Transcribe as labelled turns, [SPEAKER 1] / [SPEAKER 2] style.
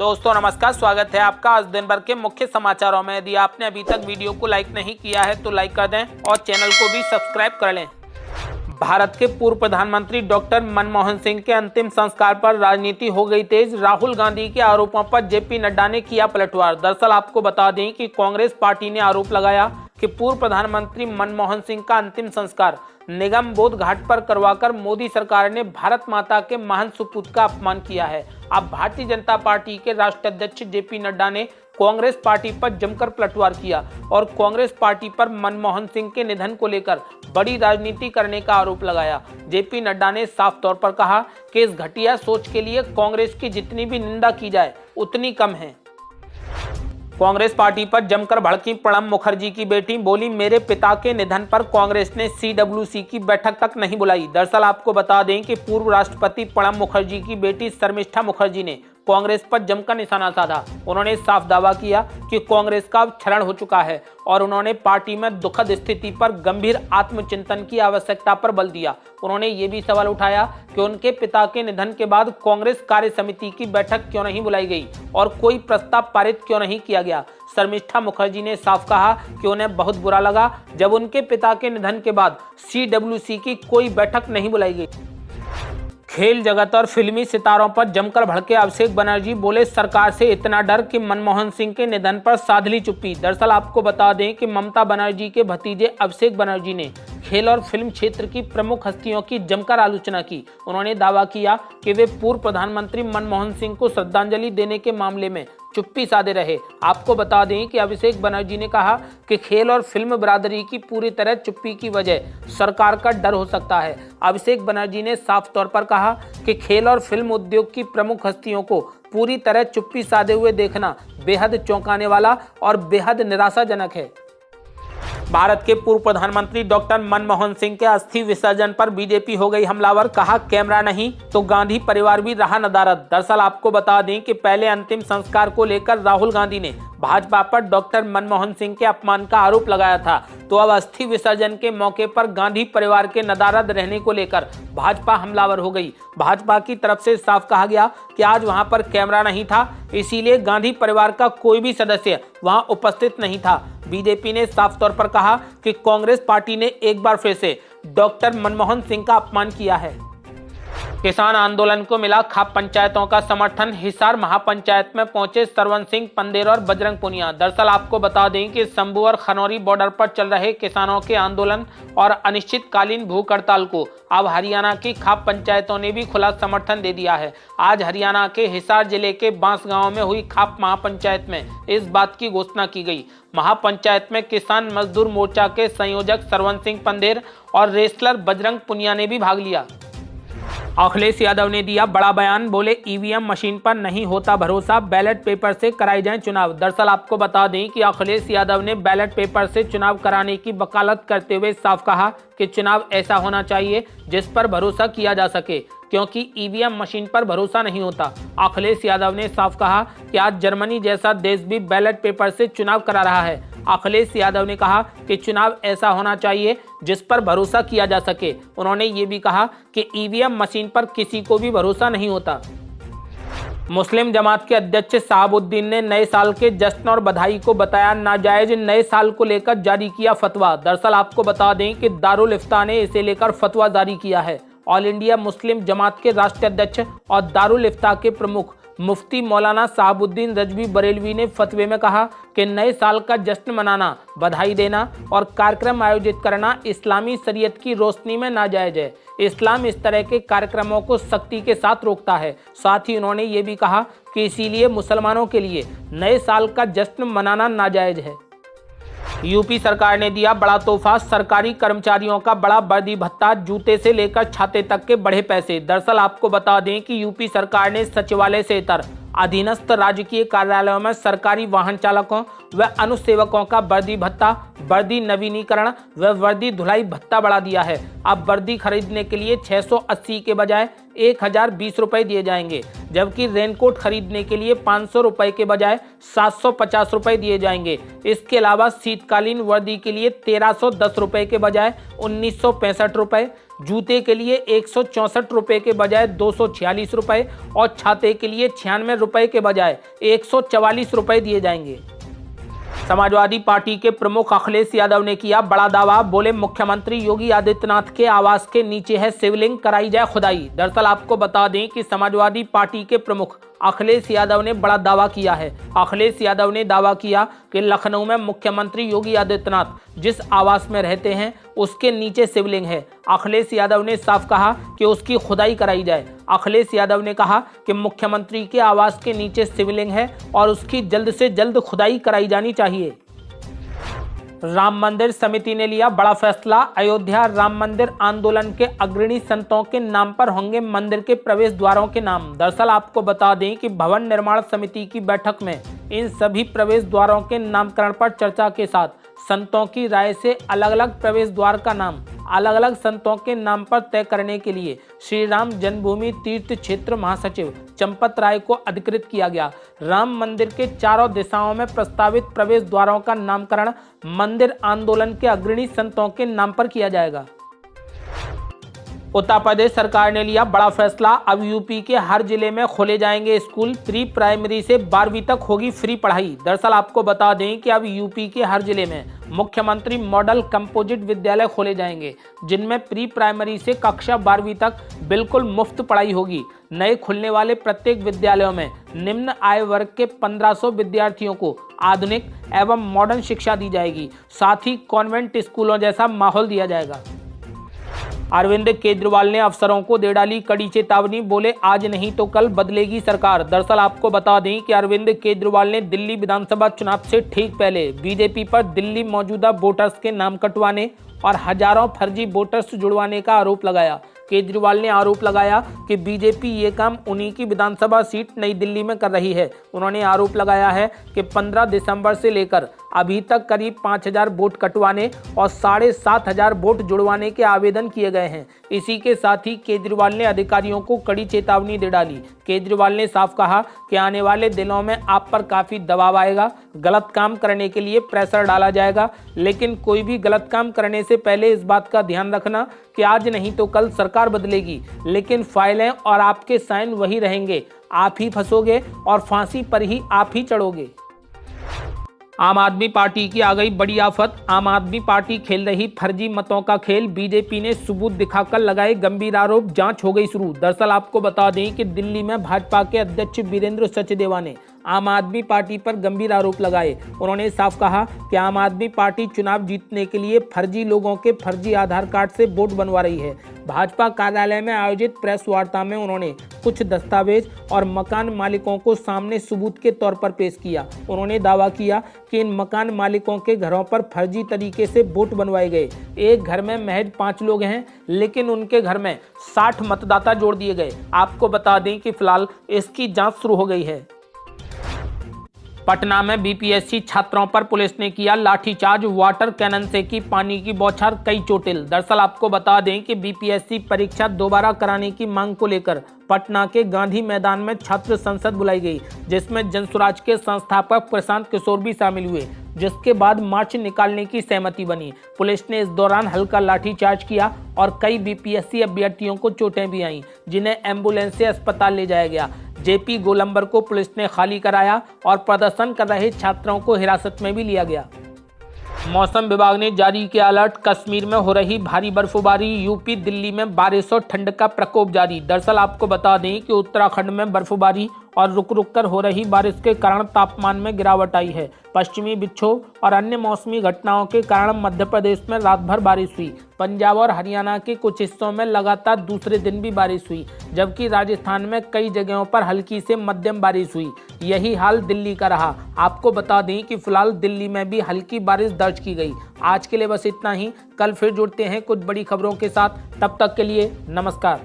[SPEAKER 1] दोस्तों नमस्कार, स्वागत है आपका आज दिन भर के मुख्य समाचारों में। यदि आपने अभी तक वीडियो को लाइक नहीं किया है तो लाइक कर दें और चैनल को भी सब्सक्राइब कर लें। भारत के पूर्व प्रधानमंत्री डॉक्टर मनमोहन सिंह के अंतिम संस्कार पर राजनीति हो गई तेज। राहुल गांधी के आरोपों पर जेपी नड्डा ने किया पलटवार। दरअसल आपको बता दें कि कांग्रेस पार्टी ने आरोप लगाया कि पूर्व प्रधानमंत्री मनमोहन सिंह का अंतिम संस्कार निगम बोध घाट पर करवाकर मोदी सरकार ने भारत माता के महान सपूत का अपमान किया है। अब भारतीय जनता पार्टी के राष्ट्रीय अध्यक्ष जेपी नड्डा ने कांग्रेस पार्टी पर जमकर पलटवार किया और कांग्रेस पार्टी पर मनमोहन सिंह के निधन को लेकर बड़ी राजनीति करने का आरोप लगाया। जेपी नड्डा ने साफ तौर पर कहा कि इस घटिया सोच के लिए कांग्रेस की जितनी भी निंदा की जाए उतनी कम है। कांग्रेस पार्टी पर जमकर भड़की प्रणब मुखर्जी की बेटी, बोली मेरे पिता के निधन पर कांग्रेस ने CWC की बैठक तक नहीं बुलाई। दरअसल आपको बता दें कि पूर्व राष्ट्रपति प्रणब मुखर्जी की बेटी शर्मिष्ठा मुखर्जी ने कांग्रेस पर जमकर निशाना साधा। उन्होंने साफ दावा किया कि कांग्रेस का अब क्षरण हो चुका है और उन्होंने पार्टी में दुखद स्थिति पर गंभीर आत्मचिंतन की आवश्यकता पर बल दिया। उन्होंने ये भी सवाल उठाया कि उनके पिता के निधन के बाद कांग्रेस कार्य समिति की बैठक क्यों नहीं बुलाई गई और कोई प्रस्ताव पारित क्यों नहीं किया गया। शर्मिष्ठा मुखर्जी ने साफ कहा कि उन्हें बहुत बुरा लगा जब उनके पिता के निधन के बाद CWC की कोई बैठक नहीं बुलाई गई। खेल जगत और फिल्मी सितारों पर जमकर भड़के अभिषेक बनर्जी, बोले सरकार से इतना डर कि मनमोहन सिंह के निधन पर साध ली चुप्पी। दरअसल आपको बता दें कि ममता बनर्जी के भतीजे अभिषेक बनर्जी ने खेल और फिल्म क्षेत्र की प्रमुख हस्तियों की जमकर आलोचना की। उन्होंने दावा किया कि वे पूर्व प्रधानमंत्री मनमोहन सिंह को श्रद्धांजलि देने के मामले में चुप्पी साधे रहे। आपको बता दें कि अभिषेक बनर्जी ने कहा कि खेल और फिल्म बिरादरी की पूरी तरह चुप्पी की वजह सरकार का डर हो सकता है। अभिषेक बनर्जी ने साफ तौर पर कहा कि खेल और फिल्म उद्योग की प्रमुख हस्तियों को पूरी तरह चुप्पी साधे हुए देखना बेहद चौंकाने वाला और बेहद निराशाजनक है। भारत के पूर्व प्रधानमंत्री डॉक्टर मनमोहन सिंह के अस्थि विसर्जन पर बीजेपी हो गई हमलावर, कहा कैमरा नहीं तो गांधी परिवार भी रहा नदारद। दरअसल आपको बता दें कि पहले अंतिम संस्कार को लेकर राहुल गांधी ने भाजपा पर डॉक्टर मनमोहन सिंह के अपमान का आरोप लगाया था, तो अब अस्थि विसर्जन के मौके पर गांधी परिवार के नदारद रहने को लेकर भाजपा हमलावर हो गई। भाजपा की तरफ से साफ कहा गया कि आज वहां पर कैमरा नहीं था, इसीलिए गांधी परिवार का कोई भी सदस्य वहां उपस्थित नहीं था। बीजेपी ने साफ तौर पर कहा कि कांग्रेस पार्टी ने एक बार फिर से डॉक्टर मनमोहन सिंह का अपमान किया है। किसान आंदोलन को मिला खाप पंचायतों का समर्थन, हिसार महापंचायत में पहुंचे सरवन सिंह पंदेर और बजरंग पुनिया। दरअसल आपको बता दें कि शंभू और खनौरी बॉर्डर पर चल रहे किसानों के आंदोलन और अनिश्चितकालीन भूख हड़ताल को अब हरियाणा की खाप पंचायतों ने भी खुला समर्थन दे दिया है। आज हरियाणा के हिसार जिले के बांस गांव में हुई खाप महापंचायत में इस बात की घोषणा की गई। महापंचायत में किसान मजदूर मोर्चा के संयोजक सरवन सिंह पंदेर और रेसलर बजरंग पुनिया ने भी भाग लिया। अखिलेश यादव ने दिया बड़ा बयान, बोले EVM मशीन पर नहीं होता भरोसा, बैलेट पेपर से कराए जाएं चुनाव। दरअसल आपको बता दें कि अखिलेश यादव ने बैलेट पेपर से चुनाव कराने की वकालत करते हुए साफ कहा कि चुनाव ऐसा होना चाहिए जिस पर भरोसा किया जा सके, क्योंकि EVM मशीन पर भरोसा नहीं होता। अखिलेश यादव ने साफ कहा कि आज जर्मनी जैसा देश भी बैलेट पेपर से चुनाव करा रहा है। अखिलेश यादव ने कहा कि चुनाव ऐसा होना चाहिए जिस पर भरोसा किया जा सके। उन्होंने ये भी कहा कि EVM मशीन पर किसी को भी भरोसा नहीं होता। मुस्लिम जमात के अध्यक्ष शहाबुद्दीन ने नए साल के जश्न और बधाई को बताया नाजायज, नए साल को लेकर जारी किया फतवा। दरअसल आपको बता दें कि दारुल इफ्ता ने इसे लेकर फतवा जारी किया है। ऑल इंडिया मुस्लिम जमात के राष्ट्रीय अध्यक्ष और दारुल इफ्ता के प्रमुख मुफ्ती मौलाना शहाबुद्दीन रजवी बरेलवी ने फतवे में कहा कि नए साल का जश्न मनाना, बधाई देना और कार्यक्रम आयोजित करना इस्लामी शरीयत की रोशनी में नाजायज है। इस्लाम इस तरह के कार्यक्रमों को सख्ती के साथ रोकता है। साथ ही उन्होंने ये भी कहा कि इसीलिए मुसलमानों के लिए नए साल का जश्न मनाना नाजायज है। यूपी सरकार ने दिया बड़ा तोहफा, सरकारी कर्मचारियों का बड़ा वर्दी भत्ता, जूते से लेकर छाते तक के बढ़े पैसे। दरअसल आपको बता दें कि यूपी सरकार ने सचिवालय से इतर अधीनस्थ राजकीय कार्यालयों में सरकारी वाहन चालकों व अनुसेवकों का वर्दी भत्ता, वर्दी नवीनीकरण व वर्दी धुलाई भत्ता बढ़ा दिया है। अब वर्दी खरीदने के लिए 680 के बजाय 1020 रुपये दिए जाएंगे, जबकि रेनकोट खरीदने के लिए 500 रुपये के बजाय 750 रुपये दिए जाएंगे। इसके अलावा शीतकालीन वर्दी के लिए 1310 रुपये के बजाय 1965 रुपये, जूते के लिए 164 रुपए के बजाय 246 रुपए और छाते के लिए 96 रुपए के बजाय 144 रुपए दिए जाएंगे। समाजवादी पार्टी के प्रमुख अखिलेश यादव ने किया बड़ा दावा, बोले मुख्यमंत्री योगी आदित्यनाथ के आवास के नीचे है शिवलिंग, कराई जाए खुदाई। दरअसल आपको बता दें कि समाजवादी पार्टी के प्रमुख अखिलेश यादव ने बड़ा दावा किया है। अखिलेश यादव ने दावा किया कि लखनऊ में मुख्यमंत्री योगी आदित्यनाथ जिस आवास में रहते हैं उसके नीचे शिवलिंग है। अखिलेश यादव ने साफ कहा कि उसकी खुदाई कराई जाए। अखिलेश यादव ने कहा कि मुख्यमंत्री के आवास के नीचे शिवलिंग है और उसकी जल्द से जल्द खुदाई कराई जानी चाहिए। राम मंदिर समिति ने लिया बड़ा फैसला, अयोध्या राम मंदिर आंदोलन के अग्रणी संतों के नाम पर होंगे मंदिर के प्रवेश द्वारों के नाम। दरअसल आपको बता दें कि भवन निर्माण समिति की बैठक में इन सभी प्रवेश द्वारों के नामकरण पर चर्चा के साथ संतों की राय से अलग अलग प्रवेश द्वार का नाम अलग अलग संतों के नाम पर तय करने के लिए श्री राम जन्मभूमि तीर्थ क्षेत्र महासचिव चंपत राय को अधिकृत किया गया। राम मंदिर के चारों दिशाओं में प्रस्तावित प्रवेश द्वारों का नामकरण मंदिर आंदोलन के अग्रणी संतों के नाम पर किया जाएगा। उत्तर प्रदेश सरकार ने लिया बड़ा फैसला, अब यूपी के हर जिले में खोले जाएंगे स्कूल, प्री प्राइमरी से 12वीं तक होगी फ्री पढ़ाई। दरअसल आपको बता दें कि अब यूपी के हर जिले में मुख्यमंत्री मॉडल कंपोजिट विद्यालय खोले जाएंगे, जिनमें प्री प्राइमरी से कक्षा 12वीं तक बिल्कुल मुफ्त पढ़ाई होगी। नए खुलने वाले प्रत्येक विद्यालयों में निम्न आय वर्ग के 1500 विद्यार्थियों को आधुनिक एवं मॉडर्न शिक्षा दी जाएगी। साथ ही कॉन्वेंट स्कूलों जैसा माहौल दिया जाएगा। अरविंद केजरीवाल ने अफसरों को दे डाली कड़ी चेतावनी, बोले आज नहीं तो कल बदलेगी सरकार। दरअसल आपको बता दें कि अरविंद केजरीवाल ने दिल्ली विधानसभा चुनाव से ठीक पहले बीजेपी पर दिल्ली मौजूदा वोटर्स के नाम कटवाने और हजारों फर्जी वोटर्स जुड़वाने का आरोप लगाया। केजरीवाल ने आरोप लगाया कि बीजेपी ये काम उन्हीं की विधानसभा सीट नई दिल्ली में कर रही है। उन्होंने आरोप लगाया है कि 15 दिसंबर से लेकर अभी तक करीब 5000 वोट कटवाने और 7500 वोट जुड़वाने के आवेदन किए गए हैं। इसी के साथ ही केजरीवाल ने अधिकारियों को कड़ी चेतावनी दे डाली। केजरीवाल ने साफ कहा कि आने वाले दिनों में आप पर काफ़ी दबाव आएगा, गलत काम करने के लिए प्रेशर डाला जाएगा, लेकिन कोई भी गलत काम करने से पहले इस बात का ध्यान रखना कि आज नहीं तो कल सरकार बदलेगी, लेकिन फाइलें और आपके साइन वही रहेंगे। आप ही फंसोगे और फांसी पर ही आप ही चढ़ोगे। आम आदमी पार्टी की आ गई बड़ी आफत, आम आदमी पार्टी खेल रही फर्जी मतों का खेल, बीजेपी ने सबूत दिखाकर लगाए गंभीर आरोप, जांच हो गई शुरू। दरअसल आपको बता दें कि दिल्ली में भाजपा के अध्यक्ष वीरेंद्र सचदेवा ने आम आदमी पार्टी पर गंभीर आरोप लगाए। उन्होंने साफ कहा कि आम आदमी पार्टी चुनाव जीतने के लिए फर्जी लोगों के फर्जी आधार कार्ड से वोट बनवा रही है। भाजपा कार्यालय में आयोजित प्रेस वार्ता में उन्होंने कुछ दस्तावेज और मकान मालिकों को सामने सबूत के तौर पर पेश किया। उन्होंने दावा किया कि इन मकान मालिकों के घरों पर फर्जी तरीके से वोट बनवाए गए। एक घर में महज 5 लोग हैं, लेकिन उनके घर में 60 मतदाता जोड़ दिए गए। आपको बता दें कि फिलहाल इसकी जांच शुरू हो गई है। पटना में बीपीएससी छात्रों पर पुलिस ने किया लाठीचार्ज, वाटर कैनन से की पानी की बौछार, कई चोटिल। दरअसल आपको बता दें कि बीपीएससी परीक्षा दोबारा कराने की मांग को लेकर पटना के गांधी मैदान में छात्र संसद बुलाई गई, जिसमें जनसुराज के संस्थापक प्रशांत किशोर भी शामिल हुए, जिसके बाद मार्च निकालने की सहमति बनी। पुलिस ने इस दौरान हल्का लाठीचार्ज किया और कई बीपीएससी अभ्यर्थियों को चोटें भी आईं, जिन्हें एम्बुलेंस से अस्पताल ले जाया गया। जेपी गोलंबर को पुलिस ने खाली कराया और प्रदर्शन कर रहे छात्रों को हिरासत में भी लिया गया। मौसम विभाग ने जारी किया अलर्ट, कश्मीर में हो रही भारी बर्फबारी, यूपी दिल्ली में बारिश और ठंड का प्रकोप जारी। दरअसल आपको बता दें कि उत्तराखंड में बर्फबारी और रुक रुक कर हो रही बारिश के कारण तापमान में गिरावट आई है। पश्चिमी विक्षोभ और अन्य मौसमी घटनाओं के कारण मध्य प्रदेश में रात भर बारिश हुई। पंजाब और हरियाणा के कुछ हिस्सों में लगातार दूसरे दिन भी बारिश हुई, जबकि राजस्थान में कई जगहों पर हल्की से मध्यम बारिश हुई। यही हाल दिल्ली का रहा। आपको बता दें कि फिलहाल दिल्ली में भी हल्की बारिश दर्ज की गई। आज के लिए बस इतना ही, कल फिर जुड़ते हैं कुछ बड़ी खबरों के साथ। तब तक के लिए नमस्कार।